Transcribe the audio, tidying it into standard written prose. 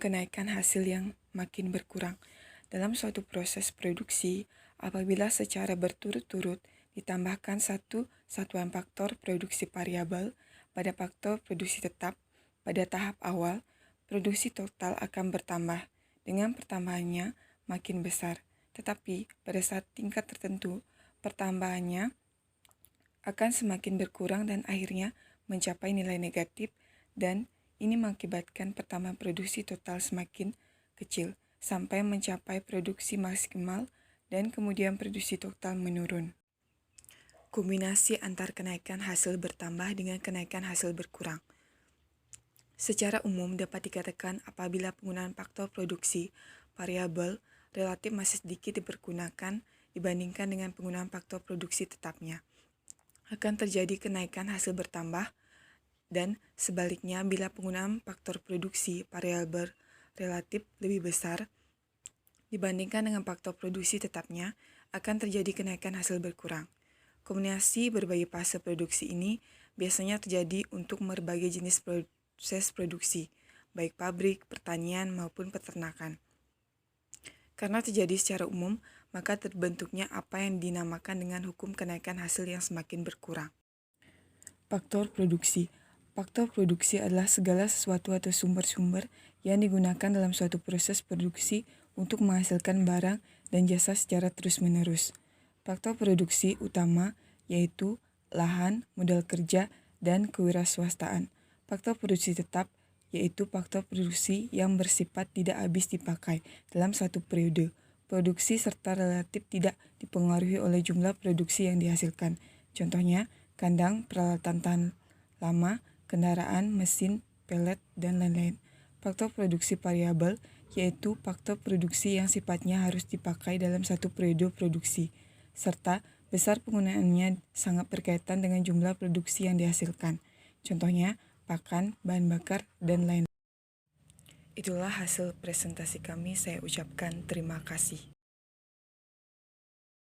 kenaikan hasil yang makin berkurang. Dalam suatu proses produksi, apabila secara berturut-turut ditambahkan satu satuan faktor produksi variabel pada faktor produksi tetap pada tahap awal, produksi total akan bertambah dengan pertambahannya makin besar. Tetapi pada saat tingkat tertentu, pertambahannya akan semakin berkurang dan akhirnya mencapai nilai negatif, dan ini mengakibatkan pertambahan produksi total semakin kecil sampai mencapai produksi maksimal dan kemudian produksi total menurun. Kombinasi antar kenaikan hasil bertambah dengan kenaikan hasil berkurang. Secara umum dapat dikatakan apabila penggunaan faktor produksi variabel relatif masih sedikit dipergunakan dibandingkan dengan penggunaan faktor produksi tetapnya, akan terjadi kenaikan hasil bertambah, dan sebaliknya bila penggunaan faktor produksi variabel relatif lebih besar dibandingkan dengan faktor produksi tetapnya, akan terjadi kenaikan hasil berkurang. Kombinasi berbagai fase produksi ini biasanya terjadi untuk berbagai jenis proses produksi, baik pabrik, pertanian, maupun peternakan. Karena terjadi secara umum, maka terbentuknya apa yang dinamakan dengan hukum kenaikan hasil yang semakin berkurang. Faktor produksi. Faktor produksi adalah segala sesuatu atau sumber-sumber yang digunakan dalam suatu proses produksi untuk menghasilkan barang dan jasa secara terus-menerus. Faktor produksi utama yaitu lahan, modal kerja, dan kewirausahaan. Faktor produksi tetap yaitu faktor produksi yang bersifat tidak habis dipakai dalam satu periode produksi serta relatif tidak dipengaruhi oleh jumlah produksi yang dihasilkan. Contohnya, kandang, peralatan tahan lama, kendaraan, mesin, pelet, dan lain-lain. Faktor produksi variabel yaitu faktor produksi yang sifatnya harus dipakai dalam satu periode produksi, serta besar penggunaannya sangat berkaitan dengan jumlah produksi yang dihasilkan. Contohnya, pakan, bahan bakar, dan lain-lain. Itulah hasil presentasi kami, saya ucapkan terima kasih.